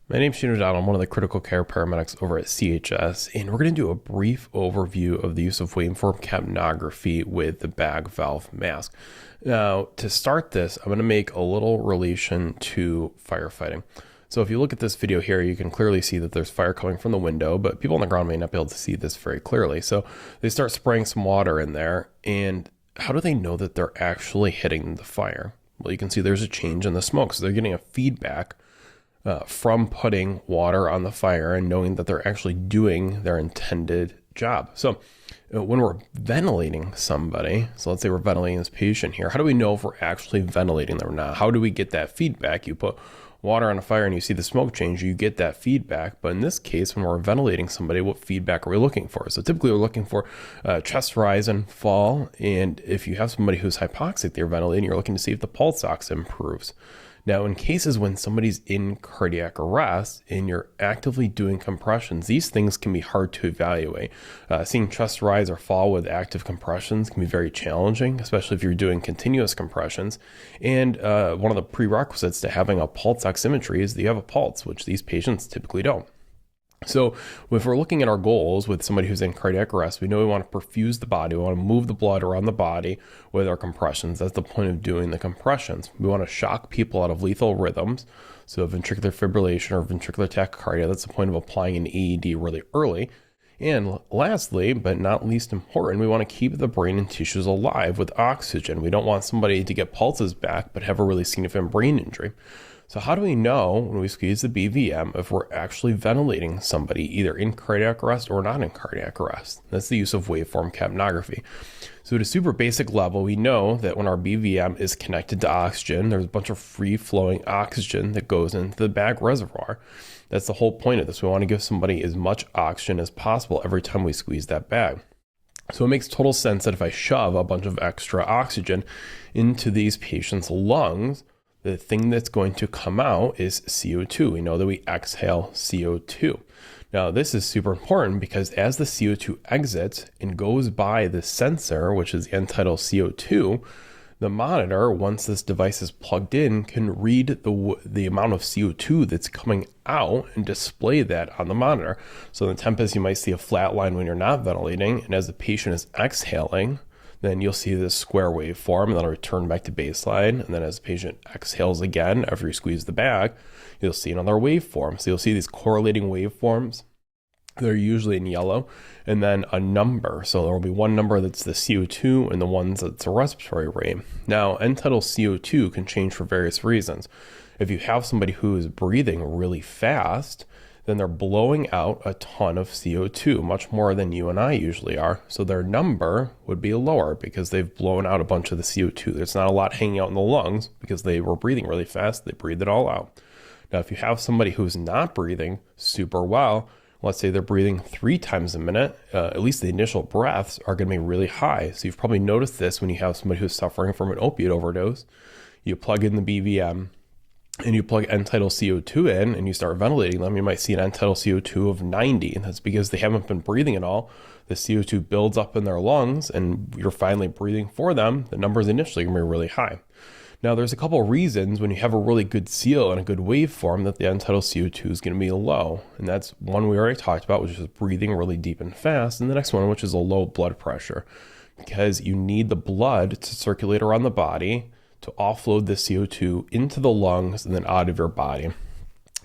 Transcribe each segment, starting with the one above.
My name's Shane O'Donnell. I'm one of the critical care paramedics over at CHS, and we're going to do a brief overview of the use of BVM Capnography with the bag valve mask. Now, to start this, I'm going to make a little relation to firefighting. So if you look at this video here, you can clearly see that there's fire coming from the window, but people on the ground may not be able to see this very clearly. So they start spraying some water in there, and how do they know that they're actually hitting the fire? Well, you can see there's a change in the smoke, so they're getting a feedback from putting water on the fire and knowing that they're actually doing their intended job. So when we're ventilating somebody, so let's say we're ventilating this patient here, how do we know if we're actually ventilating them or not? How do we get that feedback? You put water on a fire and you see the smoke change, you get that feedback. But in this case, when we're ventilating somebody, what feedback are we looking for? So typically we're looking for chest rise and fall. And if you have somebody who's hypoxic, they're ventilating, you're looking to see if the pulse ox improves. Now, in cases when somebody's in cardiac arrest and you're actively doing compressions, these things can be hard to evaluate. Seeing chest rise or fall with active compressions can be very challenging, especially if you're doing continuous compressions. And one of the prerequisites to having a pulse oximetry is that you have a pulse, which these patients typically don't. So if we're looking at our goals with somebody who's in cardiac arrest, we know we want to perfuse the body. We want to move the blood around the body with our compressions. That's the point of doing the compressions. We want to shock people out of lethal rhythms. So ventricular fibrillation or ventricular tachycardia, that's the point of applying an AED really early. And lastly, but not least important, we want to keep the brain and tissues alive with oxygen. We don't want somebody to get pulses back, but have a really significant brain injury. So how do we know when we squeeze the BVM if we're actually ventilating somebody either in cardiac arrest or not in cardiac arrest? That's the use of waveform capnography. So at a super basic level, we know that when our BVM is connected to oxygen, there's a bunch of free-flowing oxygen that goes into the bag reservoir. That's the whole point of this. We want to give somebody as much oxygen as possible every time we squeeze that bag. So it makes total sense that if I shove a bunch of extra oxygen into these patients' lungs, the thing that's going to come out is CO2. We know that we exhale CO2. Now, this is super important because as the CO2 exits and goes by the sensor, which is the end tidal CO2, the monitor, once this device is plugged in, can read the amount of CO2 that's coming out and display that on the monitor. So in the Tempest, you might see a flat line when you're not ventilating, and as the patient is exhaling, then you'll see this square waveform, and then it'll return back to baseline. And then as the patient exhales again, after you squeeze the bag, you'll see another waveform. So you'll see these correlating waveforms. They're usually in yellow, and then a number. So there will be one number that's the CO2 and the ones that's a respiratory rate. Now, end tidal CO2 can change for various reasons. If you have somebody who is breathing really fast, then they're blowing out a ton of CO2, much more than you and I usually are. So their number would be lower because they've blown out a bunch of the CO2. There's not a lot hanging out in the lungs because they were breathing really fast. They breathed it all out. Now, if you have somebody who's not breathing super well, let's say they're breathing 3 times a minute, at least the initial breaths are going to be really high. So you've probably noticed this when you have somebody who's suffering from an opiate overdose. You plug in the BVM, and you plug end tidal CO2 in and you start ventilating them, you might see an end tidal CO2 of 90. And that's because they haven't been breathing at all. The CO2 builds up in their lungs and you're finally breathing for them. The numbers initially are going to be really high. Now, there's a couple of reasons when you have a really good seal and a good waveform that the end tidal CO2 is going to be low. And that's one we already talked about, which is breathing really deep and fast. And the next one, which is a low blood pressure, because you need the blood to circulate around the body to offload the CO2 into the lungs and then out of your body.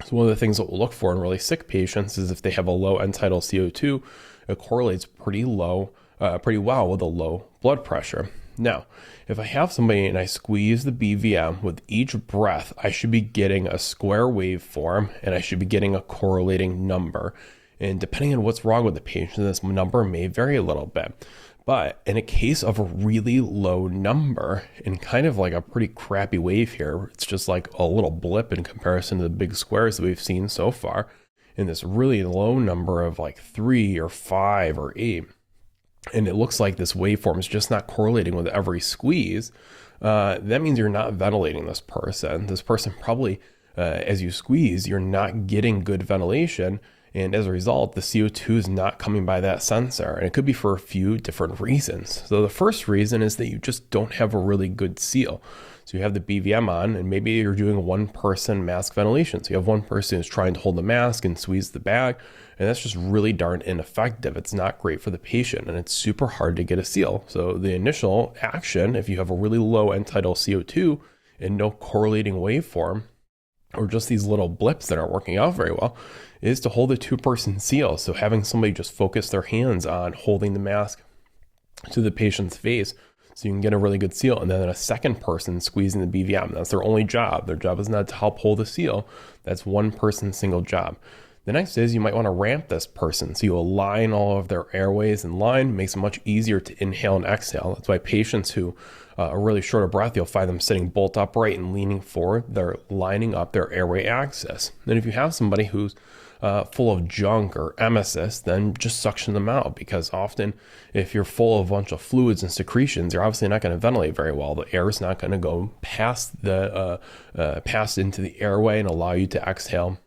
So one of the things that we'll look for in really sick patients is if they have a low end tidal CO2, it correlates pretty well with a low blood pressure. Now, if I have somebody and I squeeze the BVM with each breath, I should be getting a square waveform and I should be getting a correlating number. And depending on what's wrong with the patient, this number may vary a little bit. But in a case of a really low number and kind of like a pretty crappy wave here, it's just like a little blip in comparison to the big squares that we've seen so far, in this really low number of like 3 or 5 or 8. And it looks like this waveform is just not correlating with every squeeze. That means you're not ventilating this person. This person probably, as you squeeze, you're not getting good ventilation. And as a result, the CO2 is not coming by that sensor. And it could be for a few different reasons. So the first reason is that you just don't have a really good seal. So you have the BVM on, and maybe you're doing one person mask ventilation. So you have one person who's trying to hold the mask and squeeze the bag, and that's just really darn ineffective. It's not great for the patient, and it's super hard to get a seal. So the initial action, if you have a really low end tidal CO2 and no correlating waveform, or just these little blips that aren't working out very well, is to hold a 2-person seal. So having somebody just focus their hands on holding the mask to the patient's face so you can get a really good seal. And then a second person squeezing the BVM. That's their only job. Their job is not to help hold the seal. That's one person's single job. The next is you might want to ramp this person. So you align all of their airways in line, makes it much easier to inhale and exhale. That's why patients who are really short of breath, you'll find them sitting bolt upright and leaning forward. They're lining up their airway access. Then if you have somebody who's full of junk or emesis, then just suction them out, because often if you're full of a bunch of fluids and secretions, you're obviously not going to ventilate very well. The air is not going to go past into the airway and allow you to exhale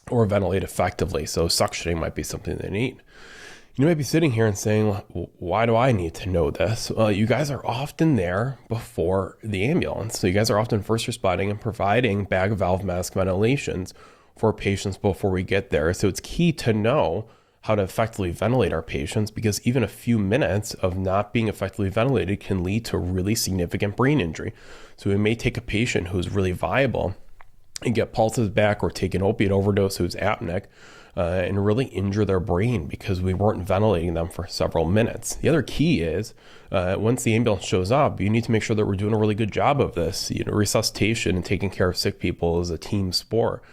or ventilate effectively. So suctioning might be something they need. You might be sitting here and saying, why do I need to know this? Well, you guys are often there before the ambulance. So you guys are often first responding and providing bag valve mask ventilations for patients before we get there. So it's key to know how to effectively ventilate our patients, because even a few minutes of not being effectively ventilated can lead to really significant brain injury. So we may take a patient who's really viable and get pulses back, or take an opiate overdose who's apneic, and really injure their brain because we weren't ventilating them for several minutes. The other key is once the ambulance shows up, you need to make sure that we're doing a really good job of this. Resuscitation and taking care of sick people is a team sport,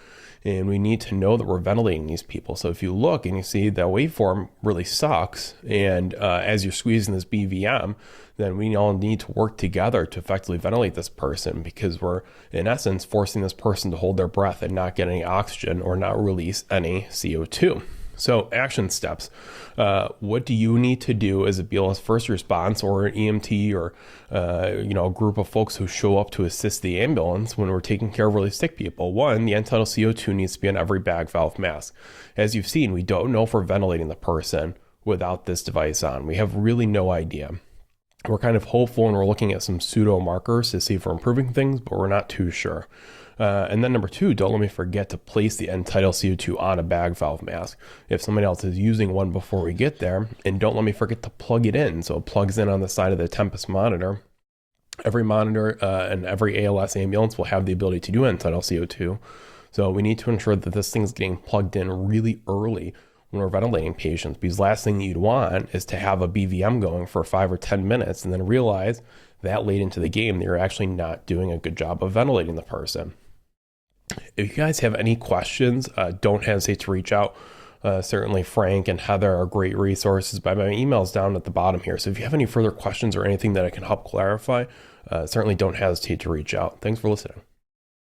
and we need to know that we're ventilating these people. So if you look and you see that waveform really sucks, and as you're squeezing this BVM, then we all need to work together to effectively ventilate this person, because we're in essence forcing this person to hold their breath and not get any oxygen or not release any CO2. So action steps. What do you need to do as a BLS first response or an EMT, or a group of folks who show up to assist the ambulance when we're taking care of really sick people? One, the end tidal CO2 needs to be on every bag valve mask. As you've seen, we don't know if we're ventilating the person without this device on. We have really no idea. We're kind of hopeful, and we're looking at some pseudo markers to see if we're improving things, but we're not too sure. And then number 2, don't let me forget to place the end tidal CO2 on a bag valve mask if somebody else is using one before we get there. And don't let me forget to plug it in. So it plugs in on the side of the Tempest monitor. Every monitor and every ALS ambulance will have the ability to do end tidal CO2. So we need to ensure that this thing's getting plugged in really early when we're ventilating patients, because last thing you'd want is to have a BVM going for 5 or 10 minutes and then realize that late into the game that you're actually not doing a good job of ventilating the person. If you guys have any questions, don't hesitate to reach out. Certainly Frank and Heather are great resources, but my email's down at the bottom here. So if you have any further questions or anything that I can help clarify, certainly don't hesitate to reach out. Thanks for listening.